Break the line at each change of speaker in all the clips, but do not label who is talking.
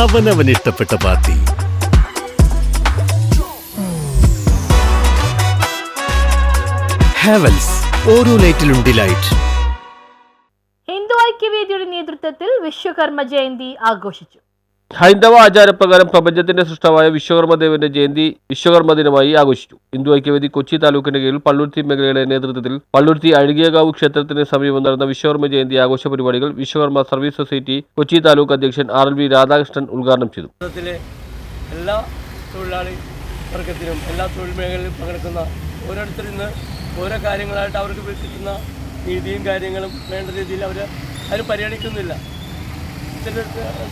അവനവന് ഇഷ്ടപ്പെട്ട പാർട്ടി. ഹാവൽസ്, ഓരോ ലൈറ്റിലും ഡിലൈറ്റ്.
ഹിന്ദു ഐക്യവേദിയുടെ നേതൃത്വത്തിൽ വിശ്വകർമ്മ ജയന്തി ആഘോഷിച്ചു.
ഹൈന്ദവ ആചാരപ്രകാരം പ്രപഞ്ചത്തിന്റെ സൃഷ്ടാവായ വിശ്വകർമ്മദേവന്റെ ജയന്തി വിശ്വകർമ്മ ദിനമായി ആഘോഷിച്ചു. ഹിന്ദു ഐക്യവേദി കൊച്ചി താലൂക്കിന്റെ കീഴിൽ പള്ളുരുത്തി മേഖലയുടെ നേതൃത്വത്തിൽ പള്ളുരുത്തി അഴുകിയകാവ് ക്ഷേത്രത്തിന് സമീപം നടന്ന വിശ്വകർമ്മ ജയന്തി ആഘോഷ പരിപാടികൾ വിശ്വകർമ്മ സർവീസ് സൊസൈറ്റി കൊച്ചി താലൂക്ക് അധ്യക്ഷൻ RLV രാധാകൃഷ്ണൻ ഉദ്ഘാടനം ചെയ്തു.
എല്ലാ തൊഴിലാളി വർഗത്തിനും എല്ലാ തൊഴിൽ മേഖലയിലും പങ്കെടുക്കുന്ന ഓരോരുത്തരിൽ നിന്ന് ഓരോ കാര്യങ്ങളായിട്ട് അവർക്ക് കിട്ടുന്ന നീതിയും കാര്യങ്ങളും വേണ്ട രീതിയിൽ അവർ പരിഗണിക്കുന്നില്ല.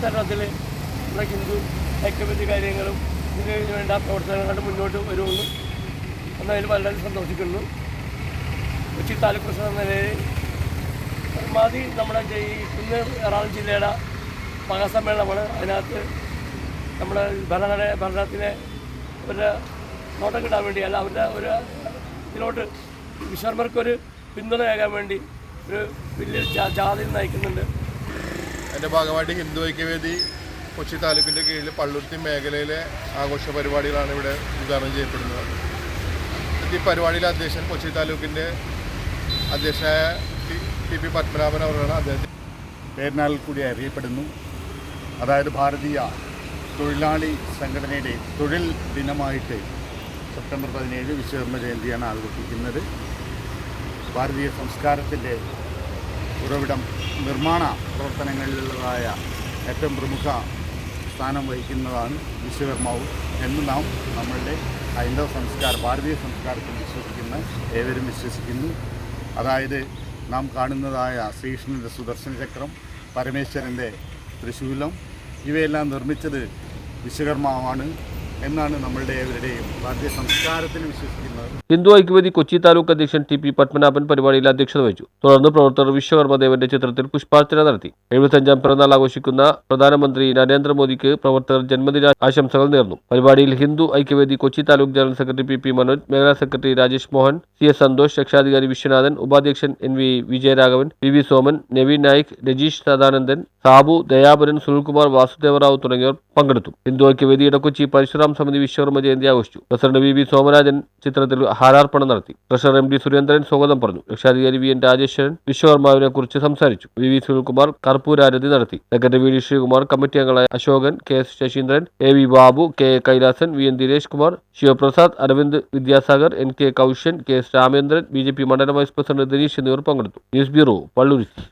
തരത്തിൽ നമ്മുടെ ഹിന്ദു ഐക്യവേദി കാര്യങ്ങളും ഇതിന് വേണ്ട പ്രവർത്തനങ്ങളുടെ മുന്നോട്ട് വരുമെന്നും എന്നതിൽ വളരെ സന്തോഷിക്കുന്നു. കൊച്ചി താലൂക്ക് പ്രസിഡന്റ് എന്ന നിലയിൽ പരമാവധി നമ്മുടെ ഇന്ന് എറണാകുളം ജില്ലയുടെ മഹാസമ്മേളനമാണ്. അതിനകത്ത് നമ്മുടെ ഭരണത്തിനെ ഒരു നോട്ടം കിട്ടാൻ വേണ്ടി അല്ല അവരുടെ ഒരു ഇതിലോട്ട് വിശ്വകർമ്മർക്കൊരു പിന്തുണയാകാൻ വേണ്ടി ഒരു വലിയ ജാഥ നയിക്കുന്നുണ്ട്.
അതിൻ്റെ ഭാഗമായിട്ട് ഹിന്ദു ഐക്യവേദി കൊച്ചി താലൂക്കിൻ്റെ കീഴിൽ പള്ളുരുത്തി മേഖലയിലെ ആഘോഷ പരിപാടികളാണ് ഇവിടെ ഉദ്ഘാടനം ചെയ്യപ്പെടുന്നത്. ഈ പരിപാടിയിലെ അധ്യക്ഷൻ കൊച്ചി താലൂക്കിൻ്റെ അധ്യക്ഷനായ TP പത്മനാഭൻ അവരാണ്. അദ്ദേഹം
പേരിനാൽ കൂടി അറിയപ്പെടുന്നു. അതായത് ഭാരതീയ തൊഴിലാളി സംഘടനയുടെ തൊഴിൽ ദിനമായിട്ട് സെപ്റ്റംബർ 17 വിശ്വകർമ്മ ജയന്തിയാണ് ആഘോഷിക്കുന്നത്. ഭാരതീയ സംസ്കാരത്തിൻ്റെ ഉറവിടം നിർമ്മാണ പ്രവർത്തനങ്ങളിലുള്ളതായ ഏറ്റവും പ്രമുഖ സ്ഥാനം വഹിക്കുന്നതാണ് വിശ്വകർമാവ് എന്ന് നാം നമ്മളുടെ ഹൈന്ദവ സംസ്കാരം ഭാരതീയ സംസ്കാരത്തിൽ വിശ്വസിക്കുന്ന ഏവരും വിശ്വസിക്കുന്നു. അതായത് നാം കാണുന്നതായ ശ്രീകൃഷ്ണൻ്റെ സുദർശന ചക്രം, പരമേശ്വരൻ്റെ ത്രിശൂലം ഇവയെല്ലാം നിർമ്മിച്ചത് വിശ്വകർമാവാണ് എന്നാണ് നമ്മളുടെ ഏവരുടെയും ഭാരതീയ സംസ്കാരത്തിൽ വിശ്വസിക്കുന്നത്.
ഹിന്ദു ഐക്യവേദി കൊച്ചി താലൂക്ക് അധ്യക്ഷൻ TP പത്മനാഭൻ പരിപാടിയിൽ അധ്യക്ഷത വഹിച്ചു. തുടർന്ന് പ്രവർത്തകർ വിശ്വകർമ്മദേവന്റെ ചിത്രത്തിൽ പുഷ്പാർച്ചന നടത്തി. 75ാം പിറന്നാൾ ആഘോഷിക്കുന്ന പ്രധാനമന്ത്രി നരേന്ദ്രമോദിക്ക് പ്രവർത്തകർ ജന്മദിന ആശംസകൾ നേർന്നു. പരിപാടിയിൽ Hindu Aikyavedi Kochi taluk general secretary PP Manoj, മേഖലാ സെക്രട്ടറി രാജേഷ് മോഹൻ, CS സന്തോഷ്, രക്ഷാധികാരി വിശ്വനാഥൻ, ഉപാധ്യക്ഷൻ NV വിജയരാഘവൻ, PV സോമൻ, നവീൻ നായിക്, രജീഷ് സദാനന്ദൻ, സാബു, ദയാപരൻ, സുനിൽകുമാർ, വാസുദേവറാവു തുടങ്ങിയവർ പങ്കെടുത്തു. ഹിന്ദു ഐക്യവേദി ഇടക്കൊച്ചി പരശുരാം സമിതി വിശ്വകർമ്മ ജയന്തി ആഘോഷിച്ചു. പ്രസിഡന്റ് VB സോമരാജൻ ചിത്രത്തിൽ ഹാരാർപ്പണം നടത്തി. ട്രഷറർ MD സുരേന്ദ്രൻ സ്വാഗതം പറഞ്ഞു. രക്ഷാധികാരി VN രാജേശ്വരൻ വിശ്വകർമാവിനെ കുറിച്ച് സംസാരിച്ചു. VV സുനിൽകുമാർ കർപ്പൂരാരതി നടത്തി. സെക്രട്ടറി VD ശ്രീകുമാർ, കമ്മിറ്റി അംഗങ്ങളായ Ashokan, KS Saseendran, AV Babu, KA Kailasan, VN Dinesh Kumar, Sivaprasad, Aravind Vidyasagar, NK Kaushan, KS Ramendran, BJP മണ്ഡലം വൈസ് പ്രസിഡന്റ് ദിനീഷ് എന്നിവർ പങ്കെടുത്തു. News bureau, Palluruthy.